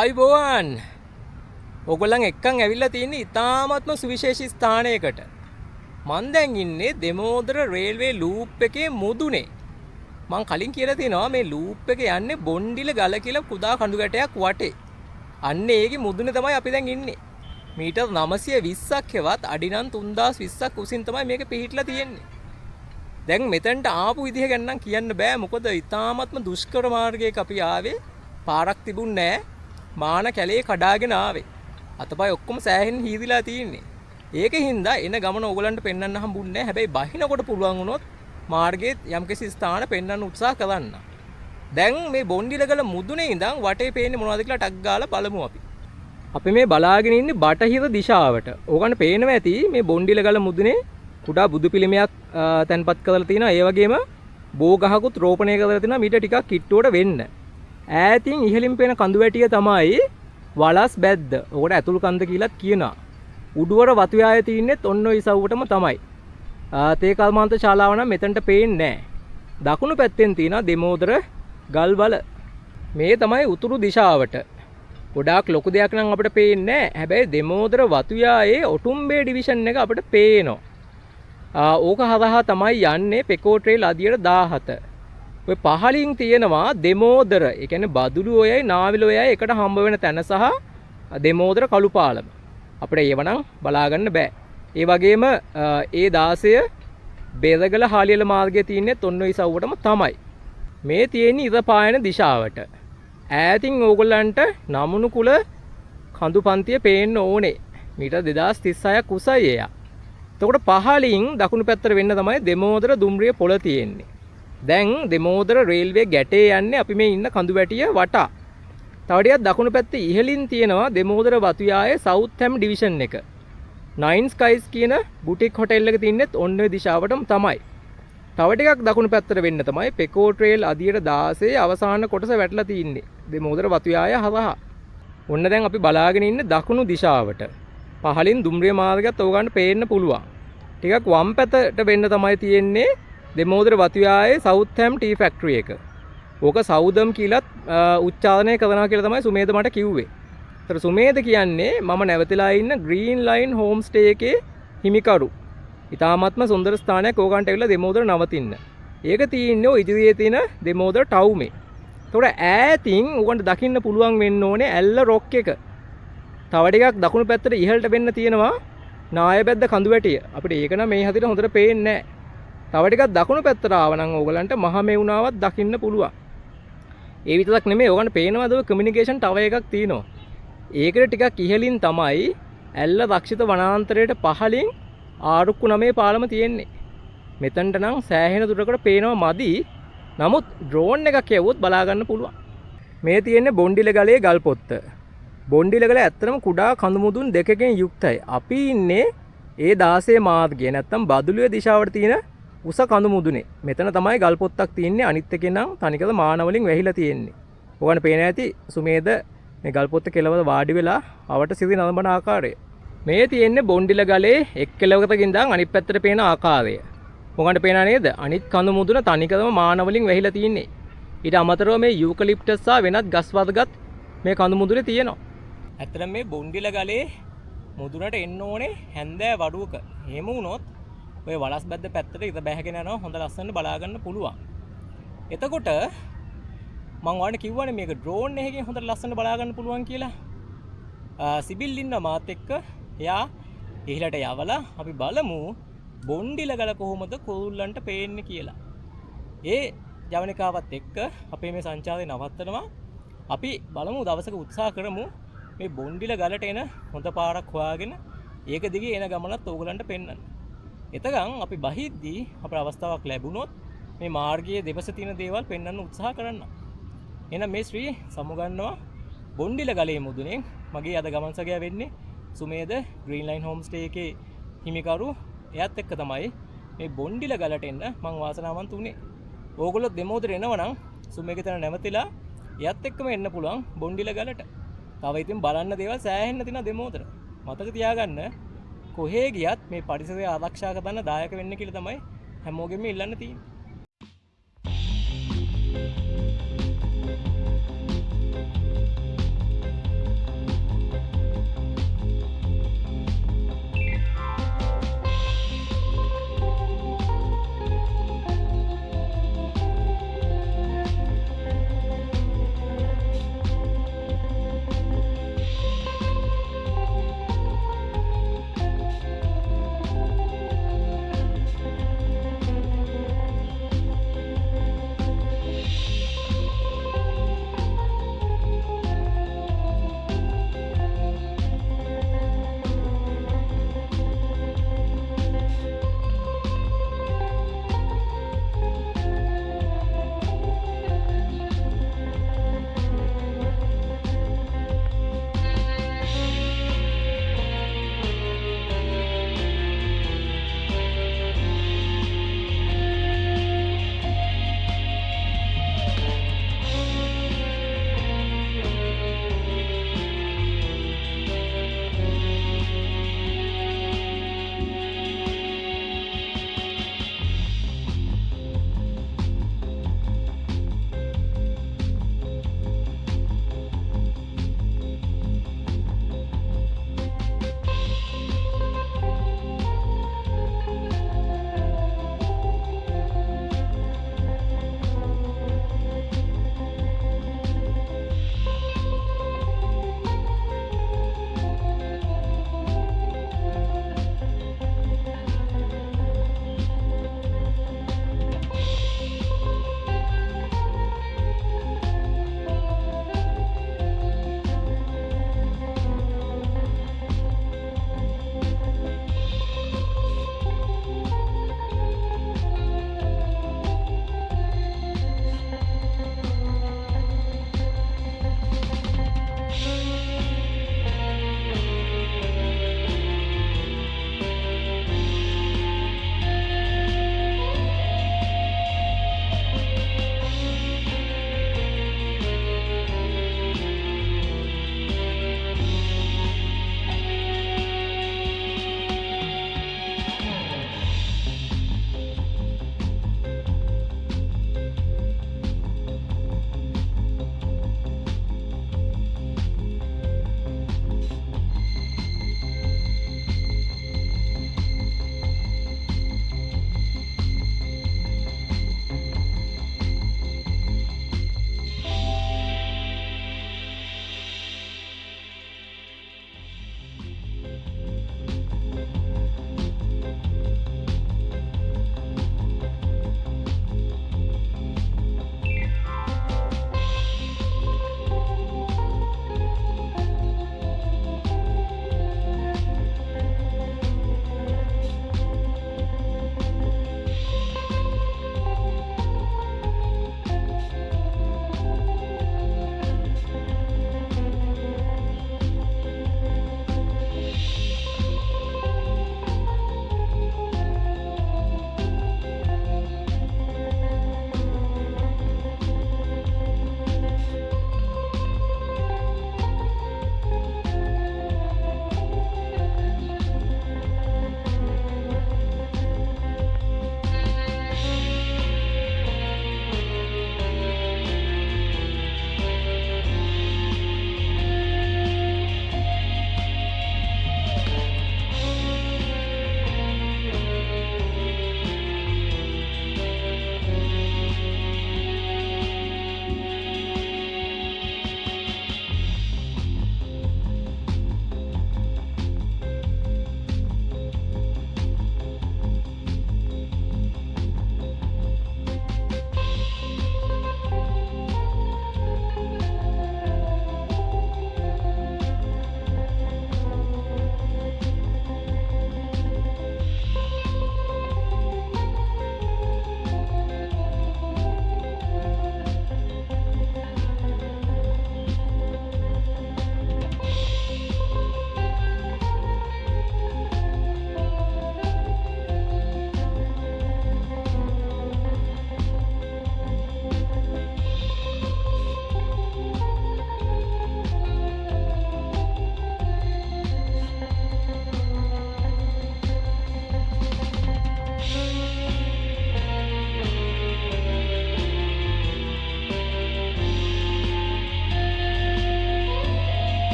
අයිබෝවන් ඔගොල්ලන් එක්කන් ඇවිල්ලා තියෙන්නේ ඉතාමත්ම සුවිශේෂී ස්ථානයකට. මම දැන් ඉන්නේ දෙමෝදර රේල්වේ ලූප් එකේ මුදුනේ. මම කලින් කියලා තියෙනවා මේ ලූප් එක යන්නේ බොන්ඩිල ගල කියලා කුඩා කඳු ගැටයක් වටේ. අන්න ඒකේ මුදුනේ තමයි අපි දැන් ඉන්නේ. මීටර් 920ක් හෙවත් අඩි නම් 3020ක් උසින් තමයි මේක පිහිටලා තියෙන්නේ. දැන් මෙතනට ආපු විදිහ ගැන නම් කියන්න බෑ. මොකද ඉතාමත්ම දුෂ්කර මාර්ගයක අපි ආවේ. පාරක් තිබුණේ නැහැ. මාන කැලේ කඩාගෙන ආවේ. අතපය ඔක්කොම සෑහෙන හීදිලා තියෙන්නේ. ඒකින්ද එන ගමන ඕගලන්ට පෙන්වන්න හම්බුන්නේ නැහැ. හැබැයි බහිනකොට පුළුවන් වුණොත් මාර්ගයේ යම්කිසි ස්ථාන පෙන්වන්න උත්සාහ කරන්න. දැන් මේ බොන්ඩිලගල මුදුනේ ඉඳන් වටේ පේන්නේ මොනවද කියලා ටක් ගාලා බලමු අපි. අපි මේ බලාගෙන ඉන්නේ බටහිර දිශාවට. ඕගොල්ලන්ට පේනවා ඇති මේ බොන්ඩිලගල මුදුනේ කුඩා බුදු පිළිමයක් තැන්පත් කරලා තියෙනවා. ඒ වගේම බෝ ගහකුත් රෝපණය කරලා තියෙනවා මීට ටිකක් කිට්ටුවට වෙන්න. ඈතින් ඉහළින් පේන කඳු වැටිය තමයි වලස් බැද්ද. ඔකට ඇතුළු කන්ද කියලාත් කියනවා. උඩුවර වතු යාය තින්නෙත් ඔන්න ඔය ඉසව්වටම තමයි. තේ කල්මාන්ත ශාලාව නම් මෙතනට පේන්නේ නැහැ. දකුණු පැත්තෙන් තියෙනවා දෙමෝදර ගල්වල. මේ තමයි උතුරු දිශාවට. ගොඩාක් ලොකු දෙයක් නම් අපිට පේන්නේ නැහැ. හැබැයි දෙමෝදර වතු යායේ ඔටුම්බේ ඩිවිෂන් එක අපිට පේනවා. ඕක හරහා තමයි යන්නේ පෙකෝ ට්‍රේල් අදියට 17. ඔය පහලින් තියෙනවා දෙමෝදර. ඒ කියන්නේ බදුළු ඔයයි නාවිල ඔයයි එකට හම්බ වෙන තැන සහ දෙමෝදර කළු පාලම. අපිට ඒව නම් බලා ගන්න බෑ. ඒ වගේම ඒ 16 බෙරගල හාලියල මාර්ගයේ තියෙන්නේ ඔන්න ඔය ඉසව්වටම තමයි. මේ තියෙන්නේ ඉර පායන දිශාවට. ඈතින් ඕගොල්ලන්ට නමුණු කුල කඳු පන්තිය පේන්න ඕනේ. මීටර් 2036ක් උසයි එයා. එතකොට පහලින් දකුණු පැත්තට වෙන්න තමයි දෙමෝදර දුම්රිය පොළ තියෙන්නේ. දැන් දෙමෝදර රේල්වේ ගැටේ යන්නේ අපි මේ ඉන්න කඳු වැටිය වටා. තව ටිකක් දකුණු පැත්තේ ඉහළින් තියෙනවා දෙමෝදර වතු යායේ සවුත් හැම් ඩිවිෂන් එක. 9 ස්කයිස් කියන බුටික් හොටෙල් එක තින්නෙත් ඔන්න ඔය දිශාවටම තමයි. තව ටිකක් දකුණු පැත්තට වෙන්න තමයි පෙකෝ ට්‍රේල් අදියට 16 අවසාන කොටස වැටලා තින්නේ. දෙමෝදර වතු යාය හරහා. ඔන්න දැන් අපි බලාගෙන ඉන්නේ දකුණු දිශාවට. පහලින් දුම්රිය මාර්ගයත් ඕගන්න පේන්න පුළුවන්. ටිකක් වම් පැත්තට වෙන්න තමයි තියෙන්නේ දෙමෝදර වතු යායේ සවුත් හැම් ටී ෆැක්ටරි එක. ඕක සවුදම් කියලාත් උච්චාරණය කරනවා කියලා තමයි සුමේද මට කිව්වේ. ඒතර සුමේද කියන්නේ මම නැවතිලා ඉන්න ග්‍රීන් ලයින් හෝම් ස්ටේ එකේ හිමිකරු. ඉතාමත්ම සුන්දර ස්ථානයක් ඕගන්ට ඇවිල්ලා දෙමෝදර නවතින්න. ඒක තියෙන්නේ ඔය ඉදිරියේ තියෙන දෙමෝදර ටවුමේ. ඒතකොට ඈතින් ඕගන්ට දකින්න පුළුවන් වෙන්න ඕනේ ඇල්ල රොක් එක. තව ටිකක් දකුණු පැත්තට ඉහළට වෙන්න තියෙනවා නායබැද්ද කඳු වැටිය. අපිට ඒක නම් මේ හදිට හොඳට පේන්නේ නැහැ. තව ටිකක් දකුණු පැත්තට ආවනම් ඕගලන්ට මහ මෙවුනාවක් දකින්න පුළුවන්. ඒ විතරක් නෙමෙයි ඕගලන්ට පේනවාද ඔය කමියුනිකේෂන් ටවර් එකක් තියෙනවා. ඒකට ටිකක් ඉහළින් තමයි ඇල්ල රක්ෂිත වනාන්තරයට පහළින් ආරුක්කු 9 පාලම තියෙන්නේ. මෙතනට නම් සෑහෙන දුරකට පේනවා මදි. නමුත් ඩ්‍රෝන් එකක් යවුවොත් බලා ගන්න පුළුවන්. මේ තියෙන්නේ බොන්ඩිල ගලේ ගල් පොත්ත. බොන්ඩිල ගල ඇත්තටම කුඩා කඳු මුදුන් දෙකකින් යුක්තයි. අපි ඉන්නේ ඒ 16 මාර්ගය නැත්තම් බදුලුවේ දිශාවට තියෙන උස කඳු මුදුනේ. මෙතන තමයි ගල් පොත්තක් තියෙන්නේ. අනිත් එකේ නම් තනිකර මාන වලින් වැහිලා තියෙන්නේ. ඔයගොල්ලන් පේන ඇති සුමේද මේ ගල් පොත්ත කෙලවර වාඩි වෙලා අවට සිරි නලඹන ආකාරය. මේ තියෙන්නේ බොන්ඩිල ගලේ එක් කෙලවරකින් ඉඳන් අනිත් පැත්තට පේන ආකාරය. ඔයගොල්ලන්ට පේනා නේද? අනිත් කඳු මුදුන තනිකරම මාන වලින් වැහිලා තියෙන්නේ. ඊට අමතරව මේ යූකලිප්ටස් සහ වෙනත් ගස් වර්ගත් මේ කඳු මුදුනේ තියෙනවා. ඇත්තටම මේ බොන්ඩිල ගලේ මුදුනට එන්න ඕනේ හැන්දෑ වඩුවක. එහෙම වුණොත් ඔය වලස් බැද්ද පැත්තට ඉත බැහැගෙන යනවා හොඳ ලස්සනට බලා ගන්න පුළුවන්. එතකොට මම ඔයාලට කිව්වනේ මේක ඩ්‍රෝන් එකකින් හොඳට ලස්සනට බලා ගන්න පුළුවන් කියලා. සිබිල් ඉන්න මාත් එක්ක එයා ඉහළට යවලා අපි බලමු බොන්ඩිල ගල කොහොමද කුරුල්ලන්ට පේන්නේ කියලා. ඒ ජවනිකාවත් එක්ක අපේ මේ සංචාරය නවත්තනවා. අපි බලමු දවසක උත්සාහ කරමු මේ බොන්ඩිල ගලට එන හොඳ පාරක් හොයාගෙන ඒක දිගේ එන ගමනත් ඕගලන්ට පෙන්වන්න. එතකන් අපි බහිද්දී අපේ අවස්ථාවක් ලැබුණොත් මේ මාර්ගයේ දෙපස තියෙන දේවල් පෙන්වන්න උත්සාහ කරන්න. එහෙනම් මේ ශ්‍රී සමුගන්නවා බොන්ඩිල ගලේ මුදුනේ මගේ අද ගමන් සගය වෙන්නේ Sumedha green line home stay එකේ හිමිකරු. එයත් එක්ක තමයි මේ බොන්ඩිල ගලට එන්න මම වාසනාවන්ත උනේ. ඕගොල්ලෝ දෙමෝදර එනවනම් සුමේගේ තැන නැවතිලා එයත් එක්කම එන්න පුළුවන් බොන්ඩිල ගලට. තව ඉතින් බලන්න දේවල් සෑහෙන්න තියෙනවා දෙමෝදර. මතක තියාගන්න කොහේ ගියත් මේ පරිසරය ආරක්ෂා කරන්න දායක වෙන්න කියලා තමයි හැමෝගෙම ඉල්ලන්න තියෙන්නේ.